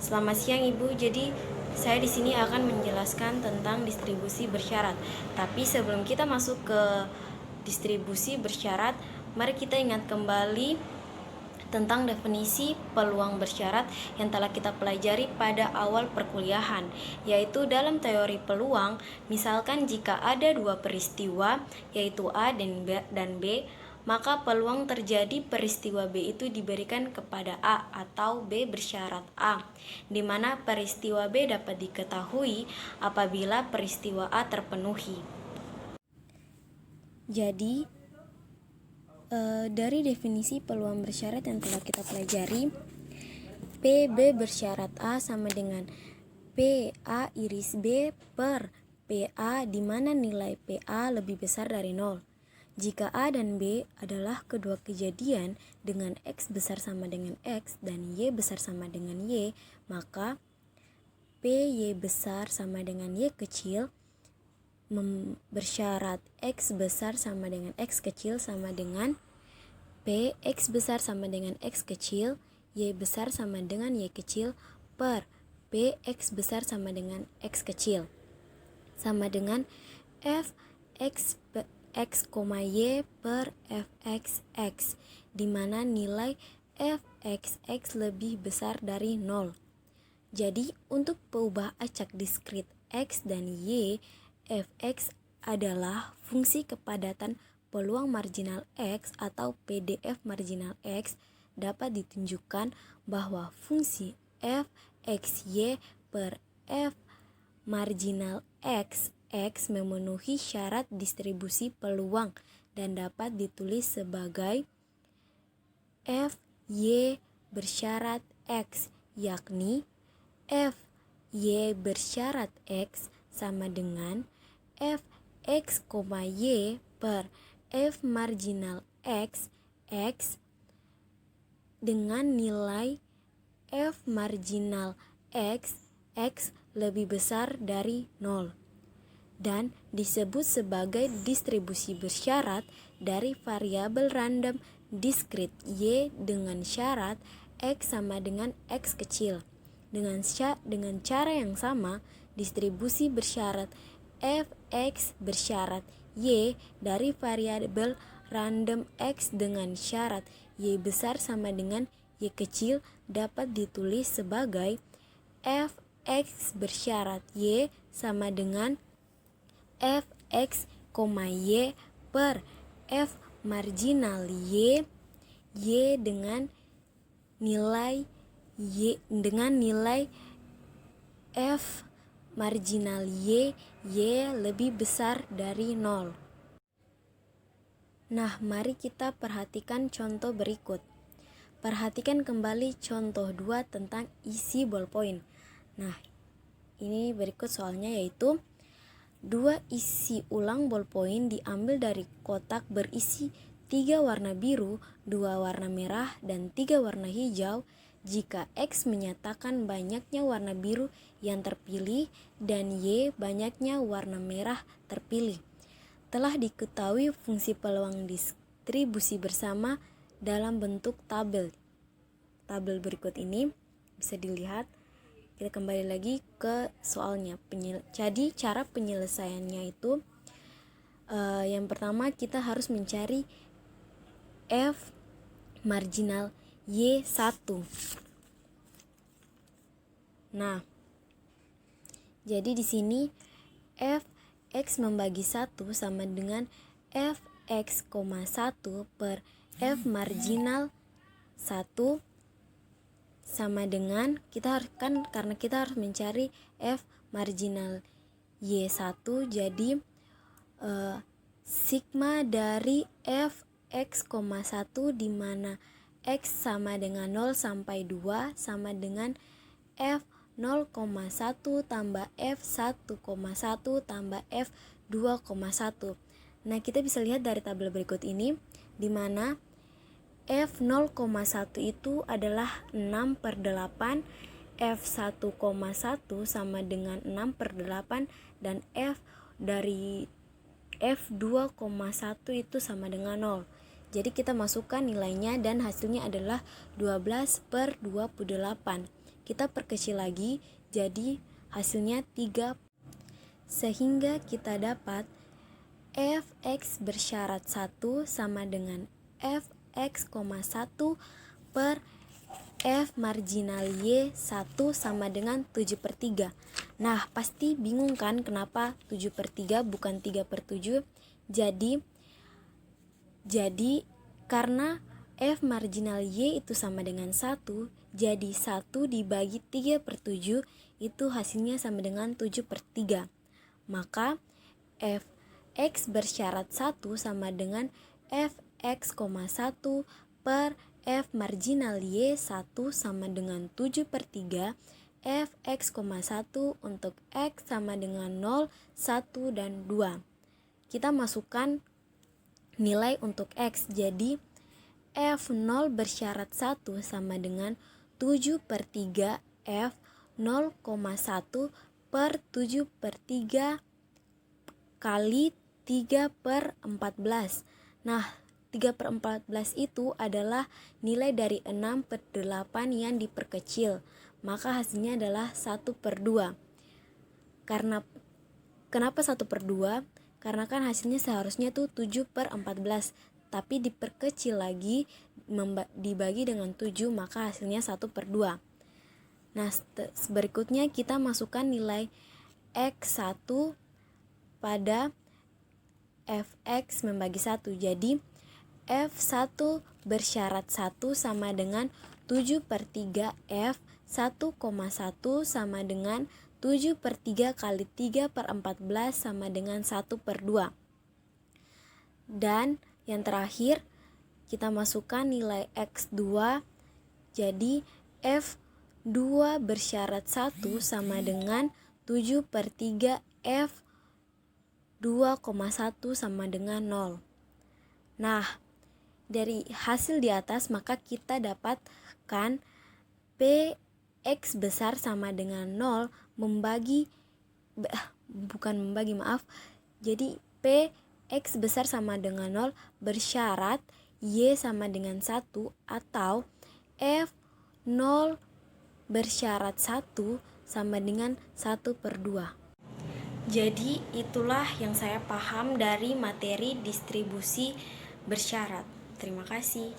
Selamat siang Ibu. Jadi saya di sini akan menjelaskan tentang distribusi bersyarat. Tapi sebelum kita masuk ke distribusi bersyarat, mari kita ingat kembali tentang definisi peluang bersyarat yang telah kita pelajari pada awal perkuliahan, yaitu dalam teori peluang, misalkan jika ada dua peristiwa, yaitu A dan B, maka peluang terjadi peristiwa B itu diberikan kepada A atau B bersyarat A, di mana peristiwa B dapat diketahui apabila peristiwa A terpenuhi. Jadi, dari definisi peluang bersyarat yang telah kita pelajari, PB bersyarat A sama dengan PA iris B per PA, di mana nilai PA lebih besar dari 0. Jika A dan B adalah kedua kejadian dengan X besar sama dengan X dan Y besar sama dengan Y, maka PY besar sama dengan Y kecil bersyarat X besar sama dengan X kecil sama dengan P X besar sama dengan X kecil, Y besar sama dengan Y kecil per P X besar sama dengan X kecil, sama dengan F X Y per F X, di mana nilai F X lebih besar dari 0. Jadi untuk peubah acak diskrit X dan Y, Fx adalah fungsi kepadatan peluang marginal X atau PDF marginal X. Dapat ditunjukkan bahwa fungsi Fxy per F marginal X memenuhi syarat distribusi peluang dan dapat ditulis sebagai Fy bersyarat X, yakni Fy bersyarat X sama dengan Fx, Y per F marginal X dengan nilai F marginal X lebih besar dari 0 dan disebut sebagai distribusi bersyarat dari variabel random diskrit Y dengan syarat X sama dengan X kecil. Dengan cara yang sama, distribusi bersyarat Fx bersyarat Y dari variabel random X dengan syarat Y besar sama dengan Y kecil dapat ditulis sebagai Fx bersyarat Y sama dengan Fx, Y per F marginal Y dengan nilai F marginal Y lebih besar dari 0. Nah, mari kita perhatikan contoh berikut. Perhatikan kembali contoh 2 tentang isi ballpoint. Nah, ini berikut soalnya, yaitu 2 isi ulang ballpoint diambil dari kotak berisi 3 warna biru, 2 warna merah, dan 3 warna hijau. Jika X menyatakan banyaknya warna biru yang terpilih dan Y banyaknya warna merah terpilih. Telah diketahui fungsi peluang distribusi bersama dalam bentuk tabel. Tabel berikut ini bisa dilihat. Kita kembali lagi ke soalnya. Jadi cara penyelesaiannya itu yang pertama kita harus mencari F marginal Y1. Nah, jadi di sini Fx membagi 1 sama dengan Fx, 1 per F marginal 1 sama dengan karena kita harus mencari F marginal Y1, jadi sigma dari Fx, 1 di mana X sama dengan 0 sampai 2 sama dengan F 0,1 tambah F 1,1 tambah F 2,1. Nah, kita bisa lihat dari tabel berikut ini, di mana F 0,1 itu adalah 6/8, F 1,1 sama dengan 6/8, dan F dari F 2,1 itu sama dengan 0. Jadi kita masukkan nilainya dan hasilnya adalah 12/28. kita perkecil lagi jadi hasilnya 3, sehingga kita dapat fx bersyarat 1 sama dengan fx, 1 per f marginal y 1 sama dengan 7/3. Nah, pasti bingung kan kenapa 7/3 bukan 3/7? Jadi karena f marginal y itu sama dengan 1, jadi 1 dibagi 3/7 itu hasilnya sama dengan 7/3. Maka fx bersyarat 1 sama dengan fx, 1 per f marginal y 1 sama dengan 7/3, fx, 1 untuk x sama dengan 0, 1, dan 2. Kita masukkan nilai untuk x, jadi f0 bersyarat 1 sama dengan 7/3 f 0,1 per 7/3 kali 3/14. Nah, 3/14 itu adalah nilai dari 6/8 yang diperkecil. Maka hasilnya adalah 1/2. Kenapa 1/2? Karena kan hasilnya seharusnya tuh 7/14. Tapi diperkecil lagi dibagi dengan 7, maka hasilnya 1/2. Nah, berikutnya kita masukkan nilai x1 pada fx membagi 1. Jadi f1 bersyarat 1 sama dengan 7/3 f 1,1 sama dengan 7/3 kali 3/14 sama dengan 1/2. Dan yang terakhir kita masukkan nilai x2, jadi f2 bersyarat 1 sama dengan 7/3 f 2,1 sama dengan 0. Nah, dari hasil di atas maka kita dapatkan px besar sama dengan 0 jadi px besar sama dengan 0 bersyarat y sama dengan 1 atau f0 bersyarat 1 sama dengan 1/2. Jadi itulah yang saya paham dari materi distribusi bersyarat. Terima kasih.